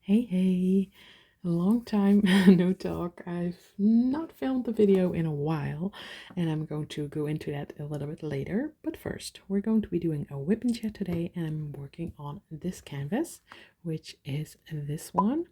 Hey, a long time no talk. I've not filmed the video in a while, and I'm going to go into that a little bit later. But first, we're going to be doing a whip and chat today, and I'm working on this canvas, which is this one.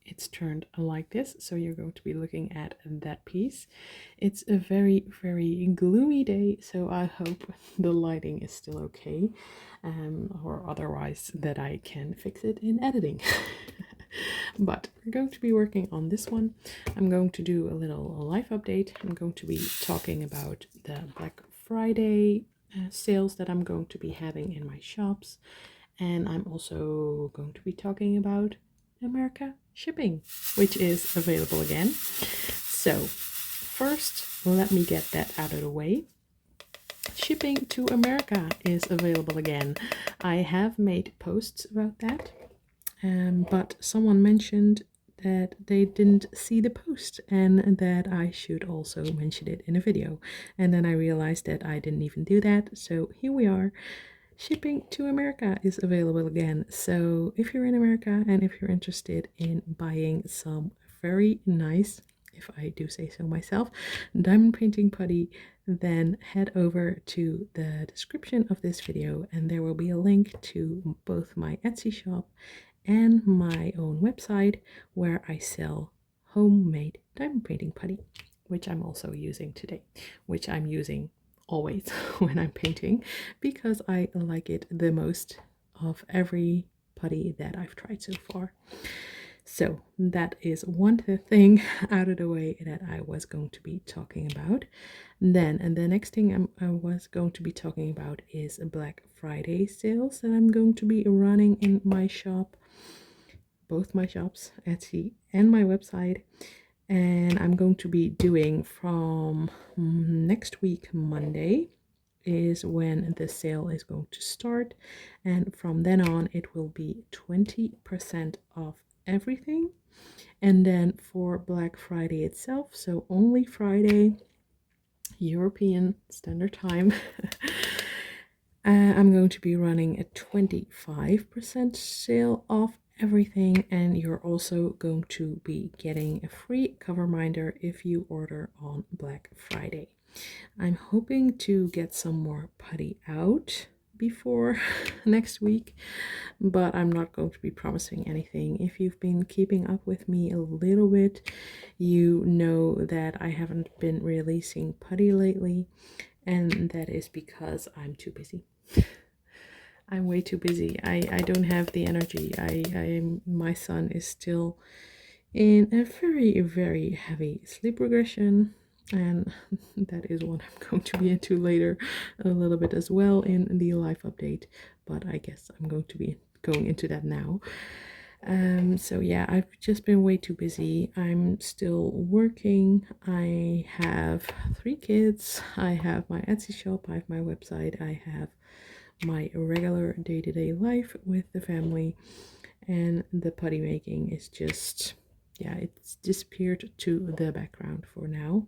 It's turned like this, so you're going to be looking at that piece. It's a very, very gloomy day, so I hope the lighting is still okay, or otherwise that I can fix it in editing. But we're going to be working on this one. I'm going to do a little life update. I'm going to be talking about the Black Friday sales that I'm going to be having in my shops. And I'm also going to be talking about America shipping, which is available again. So first, let me get that out of the way. Shipping to America is available again. I have made posts about that, but someone mentioned that they didn't see the post and that I should also mention it in a video. And then I realized that I didn't even do that. So here we are. Shipping to America is available again. So if you're in America and if you're interested in buying some very nice, if I do say so myself, diamond painting putty, then head over to the description of this video and there will be a link to both my Etsy shop and my own website where I sell homemade diamond painting putty, which I'm also using today, which I'm using always when I'm painting because I like it the most of every putty that I've tried so far. So that is one thing out of the way that I was going to be talking about. Then, and the next thing I was going to be talking about is Black Friday sales that I'm going to be running in my shop, both my shops, Etsy and my website. And I'm going to be doing from next week, Monday is when the sale is going to start, and from then on it will be 20% off everything. And then for Black Friday itself, so only Friday European Standard Time, I'm going to be running a 25% sale off everything, and you're also going to be getting a free cover minder if you order on Black Friday. I'm hoping to get some more putty out before next week, but I'm not going to be promising anything. If you've been keeping up with me a little bit, you know that I haven't been releasing putty lately, and that is because I'm too busy. I'm way too busy. I don't have the energy. My son is still in a very, very heavy sleep regression, and that is what I'm going to be into later a little bit as well in the life update, but I guess I'm going to be going into that now. So yeah, I've just been way too busy. I'm still working. I have 3 kids. I have my Etsy shop, I have my website, I have my regular day-to-day life with the family, and the putty making is just, yeah, it's disappeared to the background for now.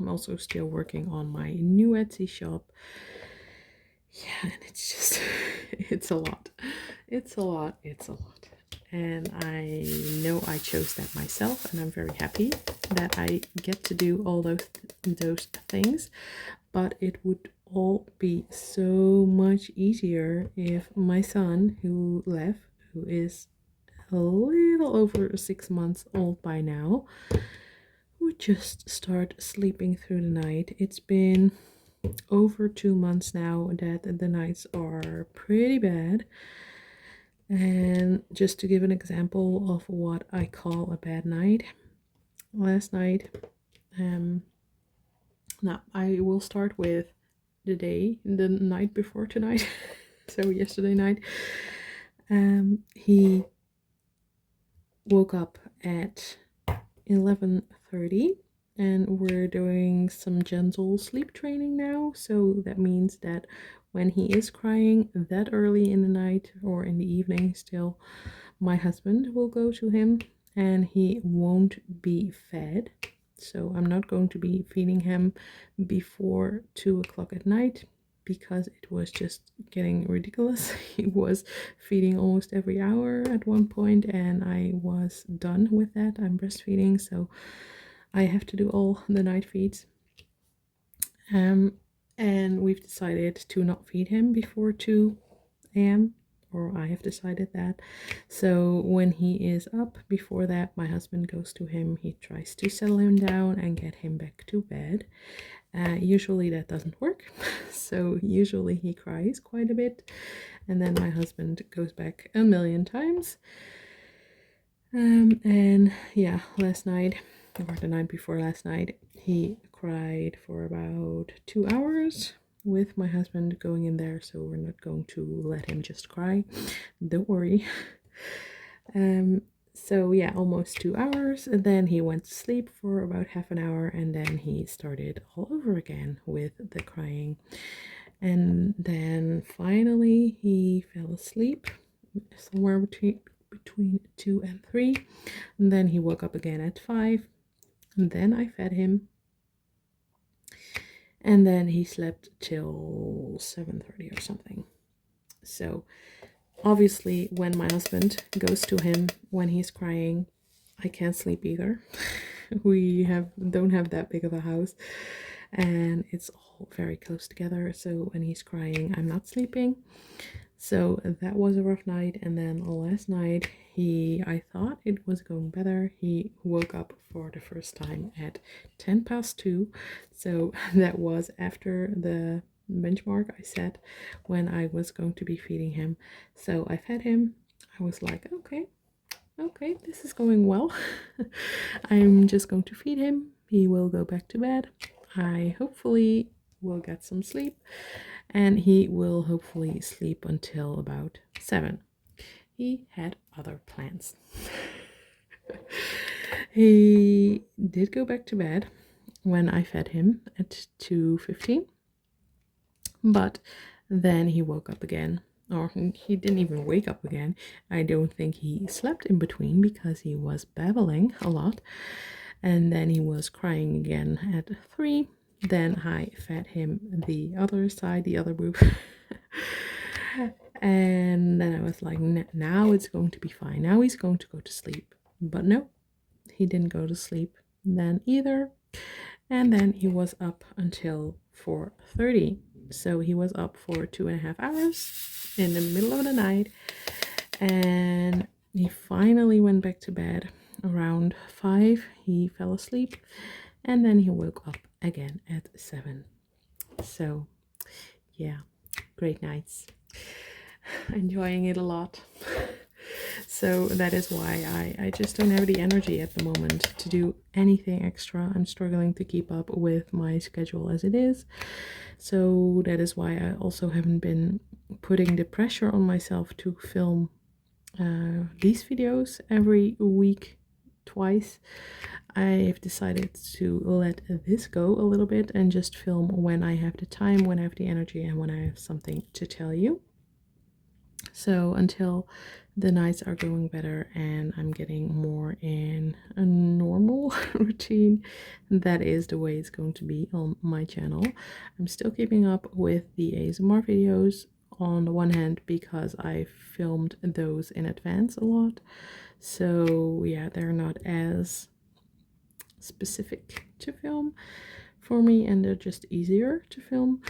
I'm also still working on my new Etsy shop. Yeah, and it's just it's a lot. It's a lot. It's a lot. And I know I chose that myself, and I'm very happy that I get to do all those things. But it would all be so much easier if my son, who is a little over 6 months old by now, would just start sleeping through the night. It's been over 2 months now that the nights are pretty bad. And just to give an example of what I call a bad night, last night, now I will start with the night before tonight. So yesterday night, he woke up at 11:30, and we're doing some gentle sleep training now. So that means that when he is crying that early in the night or in the evening still, my husband will go to him and he won't be fed. So I'm not going to be feeding him before 2 o'clock at night, because it was just getting ridiculous. He was feeding almost every hour at one point, and I was done with that. I'm breastfeeding, so I have to do all the night feeds. And we've decided to not feed him before 2 a.m. or I have decided that. So when he is up before that, my husband goes to him. He tries to settle him down and get him back to bed. Usually that doesn't work. So usually he cries quite a bit, and then my husband goes back a million times. And yeah, last night, or the night before last night, he cried for about 2 hours with my husband going in there, so we're not going to let him just cry, don't worry. So yeah, almost 2 hours, and then he went to sleep for about half an hour, and then he started all over again with the crying. And then finally he fell asleep somewhere between 2 and 3, and then he woke up again at 5, and then I fed him, and then he slept till 7:30 or something. So obviously when my husband goes to him when he's crying, I can't sleep either. We don't have that big of a house, and it's all very close together, so when he's crying I'm not sleeping. So that was a rough night. And then last night I thought it was going better. He woke up for the first time at 2:10. So that was after the benchmark I set when I was going to be feeding him. So I fed him. I was like, okay, this is going well. I'm just going to feed him. He will go back to bed. I hopefully will get some sleep, and he will hopefully sleep until about 7. He had other plans. He did go back to bed when I fed him at 2:15, but then he woke up again. Or he didn't even wake up again. I don't think he slept in between because he was babbling a lot. And then he was crying again at 3. Then I fed him the other side, the other boob. And then I was like, now it's going to be fine. Now he's going to go to sleep. But no, he didn't go to sleep then either. And then he was up until 4:30. So he was up for 2.5 hours in the middle of the night. And he finally went back to bed around 5. He fell asleep, and then he woke up again at 7. So yeah, great nights. Enjoying it a lot. So that is why I just don't have the energy at the moment to do anything extra. I'm struggling to keep up with my schedule as it is. So that is why I also haven't been putting the pressure on myself to film these videos every week twice. I've decided to let this go a little bit and just film when I have the time, when I have the energy, and when I have something to tell you. So until the nights are going better and I'm getting more in a normal routine, that is the way it's going to be on my channel. I'm still keeping up with the ASMR videos on the one hand because I filmed those in advance a lot. So yeah, they're not as specific to film for me, and they're just easier to film.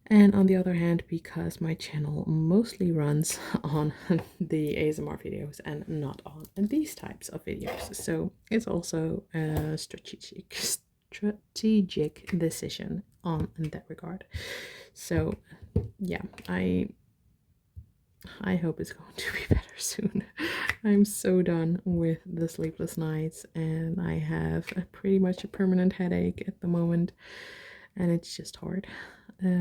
And on the other hand, because my channel mostly runs on the ASMR videos and not on these types of videos, so it's also a strategic decision on in that regard. So yeah, I hope it's going to be better soon. I'm so done with the sleepless nights, and I have pretty much a permanent headache at the moment, and it's just hard.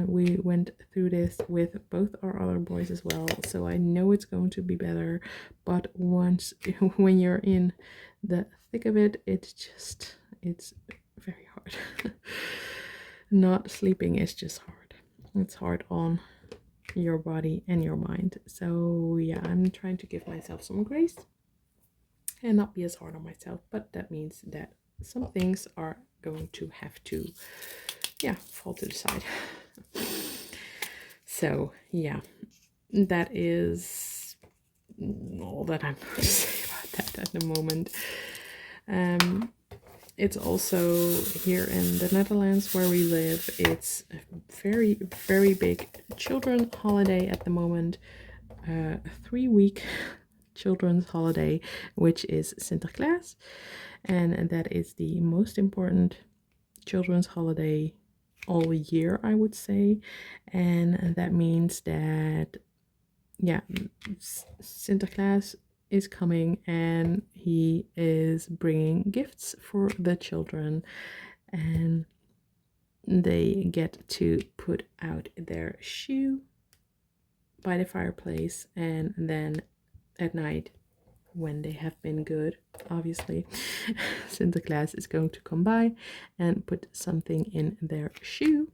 We went through this with both our other boys as well, so I know it's going to be better. But when you're in the thick of it, it's very hard. Not sleeping is just hard. It's hard on your body and your mind. So yeah, I'm trying to give myself some grace and not be as hard on myself, but that means that some things are going to have to fall to the side. So yeah, that is all that I'm going to say about that at the moment. It's also here in the Netherlands where we live. It's a very, very big children's holiday at the moment. A 3-week children's holiday, which is Sinterklaas. And that is the most important children's holiday all year, I would say. And that means that, yeah, Sinterklaas is coming and he is bringing gifts for the children, and they get to put out their shoe by the fireplace, and then at night, when they have been good, obviously, Sinterklaas is going to come by and put something in their shoe.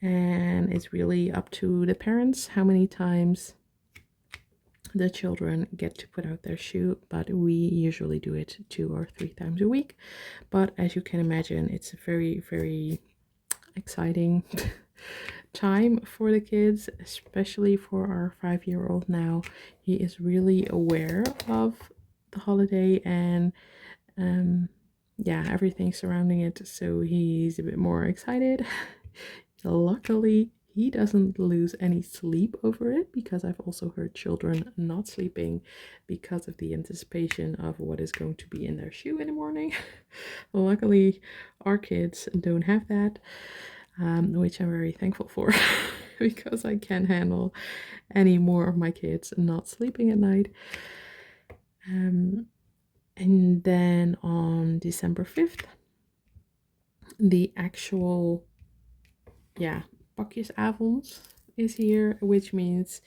And it's really up to the parents how many times the children get to put out their shoe, but we usually do it 2 or 3 times a week. But as you can imagine, it's a very, very exciting time for the kids, especially for our 5-year-old now. He is really aware of the holiday and yeah, everything surrounding it, so he's a bit more excited. Luckily, he doesn't lose any sleep over it, because I've also heard children not sleeping because of the anticipation of what is going to be in their shoe in the morning. Luckily, our kids don't have that, which I'm very thankful for, because I can't handle any more of my kids not sleeping at night. And then on December 5th, the actual, yeah, pakjesavond is here, which means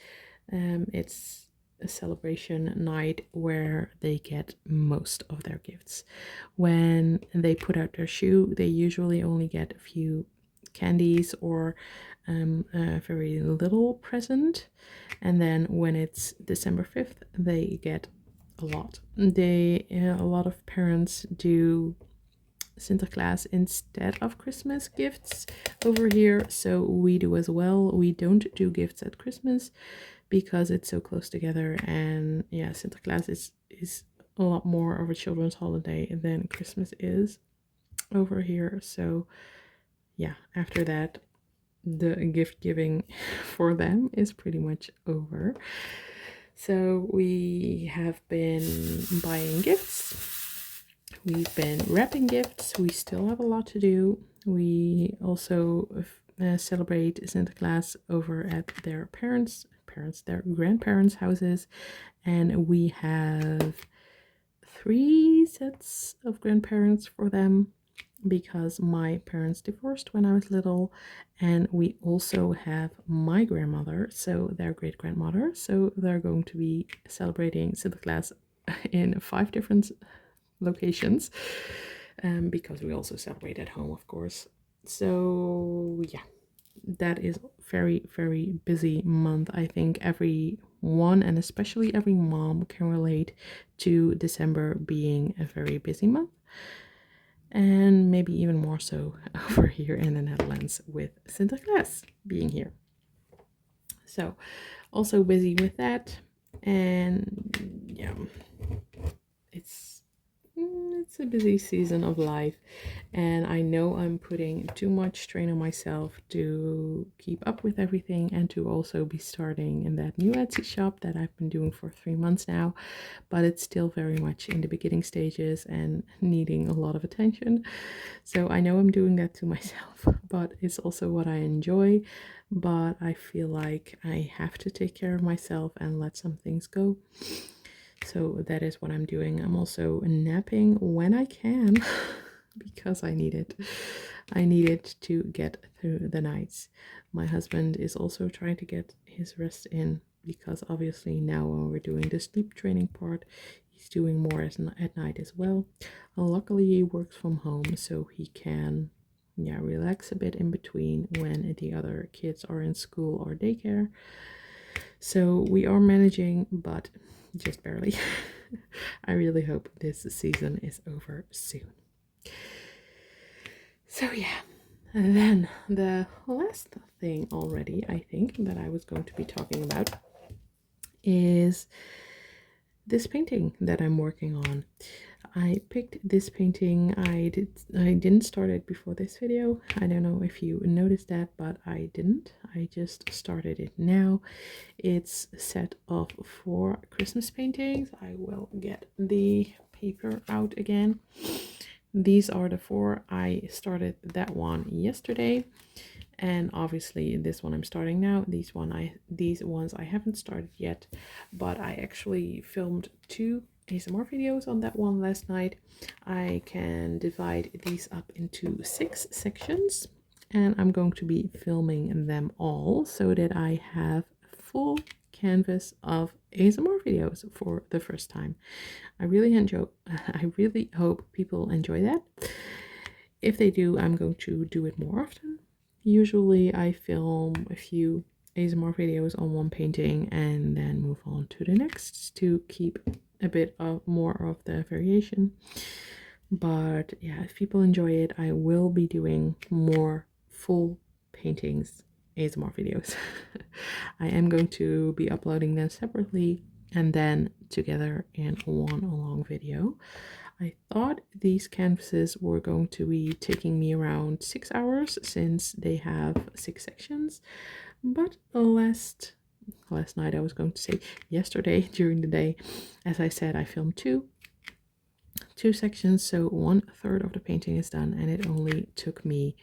it's a celebration night where they get most of their gifts. When they put out their shoe, they usually only get a few candies or a very little present. And then when it's December 5th, they get a lot. A lot of parents do Sinterklaas instead of Christmas gifts over here, so we do as well. We don't do gifts at Christmas because it's so close together, and yeah, Sinterklaas is a lot more of a children's holiday than Christmas is over here. So yeah, after that, the gift giving for them is pretty much over. So we have been buying gifts, we've been wrapping gifts, we still have a lot to do. We also celebrate Sinterklaas over at their their grandparents' houses, and we have 3 sets of grandparents for them, because my parents divorced when I was little, and we also have my grandmother, so their great grandmother, so they're going to be celebrating Sinterklaas in 5 different locations, because we also celebrate at home, of course. So yeah, that is very, very busy month. I think everyone, and especially every mom, can relate to December being a very busy month. And maybe even more so over here in the Netherlands with Sinterklaas being here. So also busy with that. And yeah, it's a busy season of life, and I know I'm putting too much strain on myself to keep up with everything, and to also be starting in that new Etsy shop that I've been doing for 3 months now, but it's still very much in the beginning stages and needing a lot of attention. So I know I'm doing that to myself, but it's also what I enjoy. But I feel like I have to take care of myself and let some things go. So that is what I'm doing. I'm also napping when I can because I need it. I need it to get through the nights. My husband is also trying to get his rest in, because obviously now when we're doing the sleep training part, he's doing more at night as well. Luckily he works from home, so he can relax a bit in between when the other kids are in school or daycare. So we are managing, but just barely. I really hope this season is over soon. So yeah, And then the last thing already, I think, that I was going to be talking about is this painting that I'm working on. I picked this painting. I didn't start it before this video. I don't know if you noticed that, but I didn't. I just started it now. It's a set of 4 Christmas paintings. I will get the paper out again. These are the 4. I started that one yesterday, and obviously this one I'm starting now. These ones I haven't started yet, but I actually filmed 2 ASMR videos on that one last night. I can divide these up into 6 sections, and I'm going to be filming them all so that I have a full canvas of ASMR videos for the first time. I really hope people enjoy that. If they do, I'm going to do it more often. Usually I film a few ASMR videos on one painting and then move on to the next to keep a bit of more of the variation. But yeah, if people enjoy it, I will be doing more full paintings ASMR videos. I am going to be uploading them separately and then together in one long video. I thought these canvases were going to be taking me around 6 hours since they have 6 sections, but last night, I was going to say yesterday during the day, as I said, I filmed two sections, so 1/3 of the painting is done, and it only took me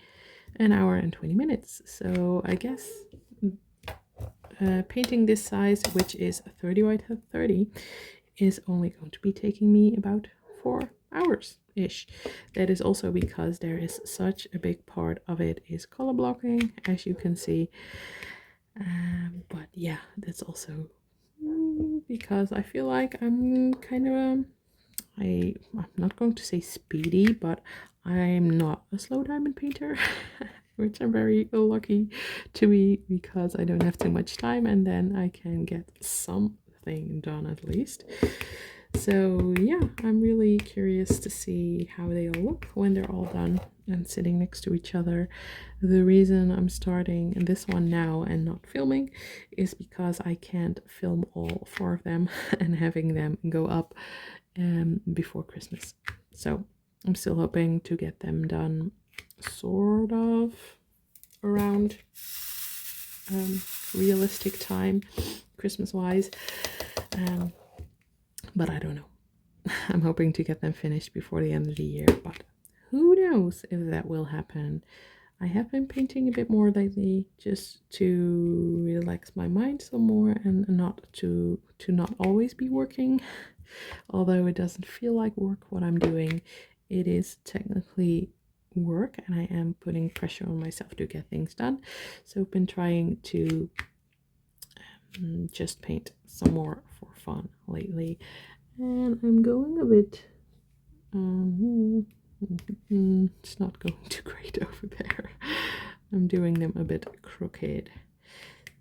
an hour and 20 minutes. So I guess painting this size, which is 30 by 30, is only going to be taking me about 4 hours ish. That is also because there is such a big part of it is color blocking, as you can see. But yeah, that's also because I feel like I'm kind of I'm not going to say speedy, but I'm not a slow diamond painter, which I'm very lucky to be because I don't have too much time and then I can get something done at least. So yeah, I'm really curious to see how they all look when they're all done and sitting next to each other. The reason I'm starting this one now and not filming is because I can't film all 4 of them and having them go up before Christmas. So I'm still hoping to get them done sort of around realistic time, Christmas wise. But I don't know. I'm hoping to get them finished before the end of the year, but who knows if that will happen. I have been painting a bit more lately just to relax my mind some more and not to not always be working. Although it doesn't feel like work what I'm doing, it is technically work and I am putting pressure on myself to get things done. So I've been trying to just paint some more for fun lately. And I'm going a bit it's not going too great over there. I'm doing them a bit crooked.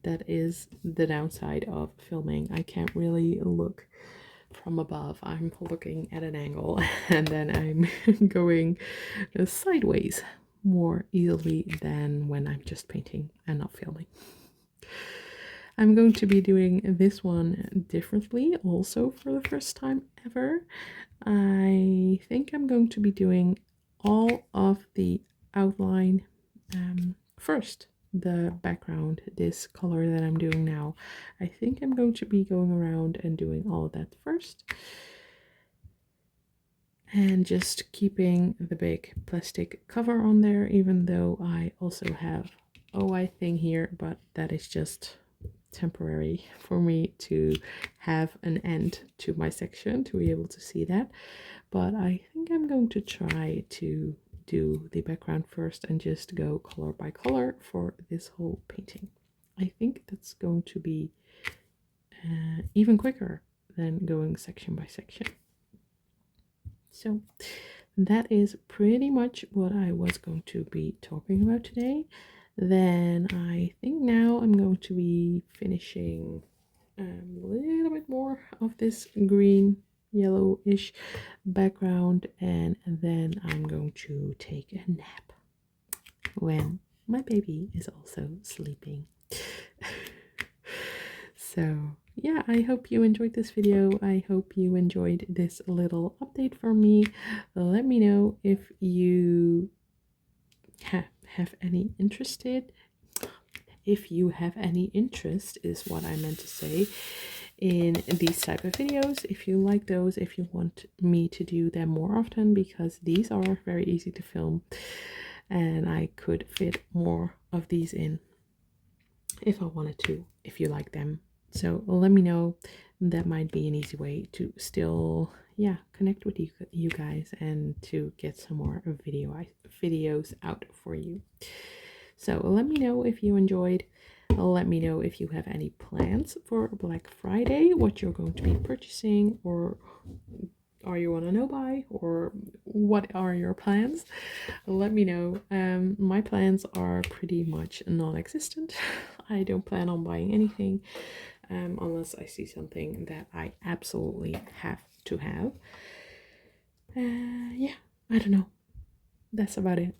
That is the downside of filming. I can't really look from above. I'm looking at an angle and then I'm going sideways more easily than when I'm just painting and not filming. I'm going to be doing this one differently also for the first time ever. I think I'm going to be doing all of the outline first. The background, this color that I'm doing now. I think I'm going to be going around and doing all of that first. And just keeping the big plastic cover on there, even though I also have a white thing here, but that is just temporary for me to have an end to my section to be able to see that. But I think I'm going to try to do the background first and just go color by color for this whole painting. I think that's going to be even quicker than going section by section. So that is pretty much what I was going to be talking about today. Then I think now I'm going to be finishing a little bit more of this green yellowish background, and then I'm going to take a nap. when my baby is also sleeping. So yeah, I hope you enjoyed this video. I hope you enjoyed this little update from me. Let me know if you have any interested. If you have any interest is what I meant to say in these type of videos. If you like those, if you want me to do them more often, because these are very easy to film and I could fit more of these in if I wanted to, if you like them. So let me know. That might be an easy way to still, yeah, connect with you guys and to get some more videos out for you. So let me know if you enjoyed. Let me know if you have any plans for Black Friday, what you're going to be purchasing, or are you on a no buy, or what are your plans? Let me know. My plans are pretty much non-existent. I don't plan on buying anything unless I see something that I absolutely have to have. Yeah, I don't know. That's about it.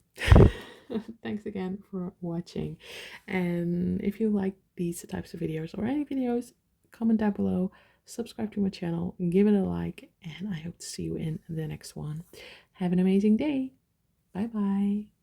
Thanks again for watching, and if you like these types of videos or any videos, comment down below, subscribe to my channel, give it a like, and I hope to see you in the next one. Have an amazing day. Bye bye.